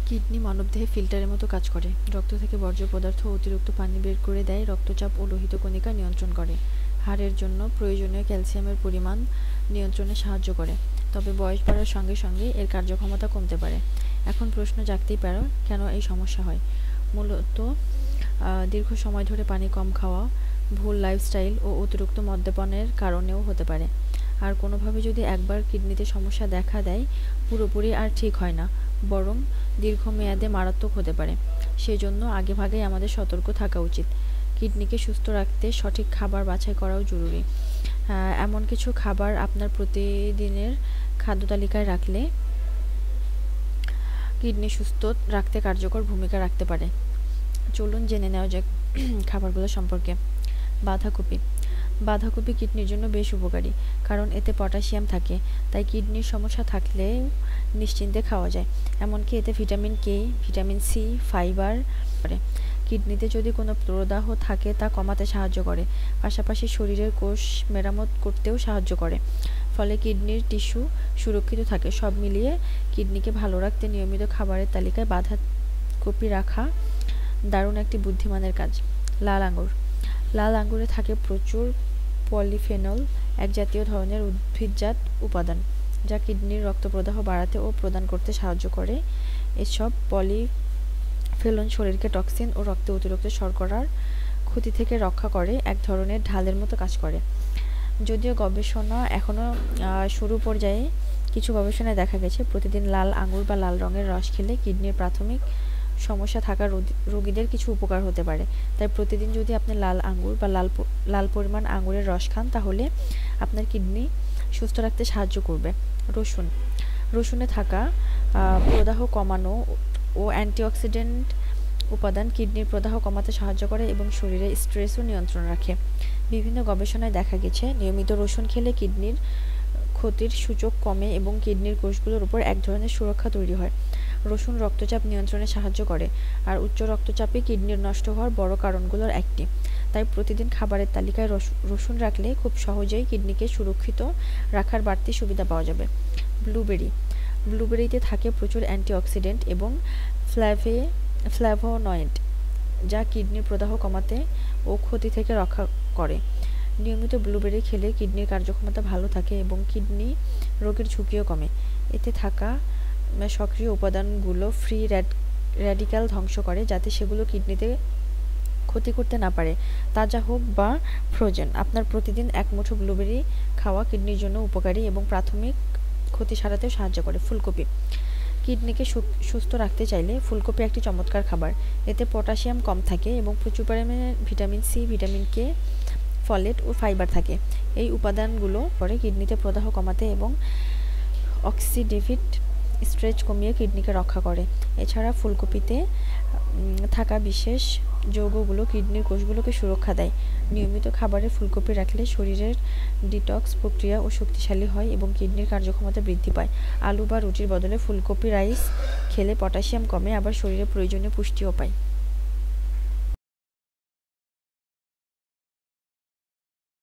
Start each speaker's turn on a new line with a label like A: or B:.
A: Kidney মানবদেহে ফিল্টারের মতো কাজ করে। রক্ত থেকে বর্জ্য পদার্থ ও অতিরিক্ত পানি বের করে দেয়, রক্তচাপ ও লোহিত কণিকা নিয়ন্ত্রণ করে, হাড়ের জন্য প্রয়োজনীয় ক্যালসিয়ামের পরিমাণ নিয়ন্ত্রণে সাহায্য করে। তবে বয়স বাড়ার সঙ্গে সঙ্গে এর কার্যক্ষমতা কমতে পারে। এখন প্রশ্ন জাগতেই পারে, কেন এই সমস্যা হয়? মূলত দীর্ঘ সময় ধরে পানি কম খাওয়া, ভুল লাইফস্টাইল ও অতিরিক্ত মদ্যপানের কারণেও হতে পারে। আর কোনোভাবে যদি একবার কিডনিতে সমস্যা দেখা দেয়, পুরোপুরি আর ঠিক হয় না, বরং দীর্ঘমেয়াদে মারাত্মক হতে পারে। সেজন্য আগেভাগেই আমাদের সতর্ক থাকা উচিত। কিডনিকে সুস্থ রাখতে সঠিক খাবার বাছাই করাও জরুরি। এমন কিছু খাবার আপনার প্রতিদিনের খাদ্য তালিকায় রাখলে কিডনি সুস্থ রাখতে কার্যকর ভূমিকা রাখতে পারে। চলুন জেনে নেওয়া যাক খাবারগুলো সম্পর্কে। বাঁধাকপি। বাঁধাকপি কিডনির জন্য বেশ উপকারী, কারণ এতে পটাশিয়াম থাকে, তাই কিডনির সমস্যা থাকলেও নিশ্চিন্তে খাওয়া যায়। এমনকি এতে vitamin K, vitamin C, fibre করে। কিডনিতে যদি কোনো প্রদাহ থাকে তা কমাতে সাহায্য করে, পাশাপাশি শরীরের কোষ মেরামত করতেও সাহায্য করে, ফলে কিডনির টিস্যু সুরক্ষিত থাকে। সব মিলিয়ে কিডনিকে ভালো রাখতে নিয়মিত খাবারের তালিকায় বাঁধাকপি রাখা দারুণ একটি বুদ্ধিমানের কাজ। লাল আঙুর। লাল আঙুরে থাকে প্রচুর পলিফেনল, এক জাতীয় ধরনের উদ্ভিদজাত উপাদান, যা কিডনির রক্ত প্রদাহ বাড়াতে ও প্রদান করতে সাহায্য করে। এসব পলিফেনল শরীরকে টক্সিন ও রক্তে অতিরিক্ত শর্করার ক্ষতি থেকে রক্ষা করে, এক ধরনের ঢালের মতো কাজ করে। যদিও গবেষণা এখনও শুরু পর্যায়ে, কিছু গবেষণায় দেখা গেছে প্রতিদিন লাল আঙুর বা লাল রঙের রস খেলে কিডনির প্রাথমিক সমস্যা থাকা রোগীদের কিছু উপকার হতে পারে। তাই প্রতিদিন যদি আপনি লাল আঙুর বা লাল পরিমাণ আঙুরের রস খান, তাহলে আপনার কিডনি সুস্থ রাখতে সাহায্য করবে। রসুন। রসুনে থাকা প্রদাহ কমানো ও অ্যান্টিঅক্সিডেন্ট উপাদান কিডনির প্রদাহ কমাতে সাহায্য করে এবং শরীরে স্ট্রেসও নিয়ন্ত্রণ রাখে। বিভিন্ন গবেষণায় দেখা গেছে নিয়মিত রসুন খেলে কিডনির ক্ষতির সূচক কমে এবং কিডনির কোষগুলোর উপর এক ধরনের সুরক্ষা তৈরি হয়। রসুন রক্তচাপ নিয়ন্ত্রণে সাহায্য করে, আর উচ্চ রক্তচাপই কিডনির নষ্ট হওয়ার বড় কারণগুলোর একটি। তাই প্রতিদিন খাবারের তালিকায় রসুন রাখলে খুব সহজেই কিডনিকে সুরক্ষিত রাখার বাড়তি সুবিধা পাওয়া যাবে। ব্লুবেরি। ব্লুবেরিতে থাকে প্রচুর অ্যান্টিঅক্সিডেন্ট এবং ফ্ল্যাভোনয়েড, যা কিডনির প্রদাহ কমাতে ও ক্ষতি থেকে রক্ষা করে। নিয়মিত ব্লুবেরি খেলে কিডনির কার্যক্ষমতা ভালো থাকে এবং কিডনি রোগের ঝুঁকিও কমে। এতে থাকা সক্রিয় উপাদানগুলো ফ্রি র্যাডিক্যাল ধ্বংস করে, যাতে সেগুলো কিডনিতে ক্ষতি করতে না পারে, তাজা হোক বা ফ্রোজেন। আপনার প্রতিদিন এক মুঠো ব্লুবেরি খাওয়া কিডনির জন্য উপকারী এবং প্রাথমিক ক্ষতি সারাতেও সাহায্য করে। ফুলকপি। কিডনিকে সুস্থ রাখতে চাইলে ফুলকপি একটি চমৎকার খাবার। এতে পটাশিয়াম কম থাকে এবং প্রচুর পরিমাণে vitamin C, vitamin K, folate ও ফাইবার থাকে। এই উপাদানগুলো পরে কিডনিতে প্রদাহ কমাতে এবং অক্সিডেটিভ স্ট্রেস কমিয়ে কিডনিকে রক্ষা করে। এছাড়া ফুলকপিতে থাকা বিশেষ যৌগগুলো কিডনির কোষগুলোকে সুরক্ষা দেয়। নিয়মিত খাবারে ফুলকপি রাখলে শরীরের ডিটক্স প্রক্রিয়া ও শক্তিশালী হয় এবং কিডনির কার্যক্ষমতা বৃদ্ধি পায়। আলু বা রুটির বদলে ফুলকপি রাইস খেলে পটাশিয়াম কমে, আবার শরীরে প্রয়োজনীয় পুষ্টিও পায়।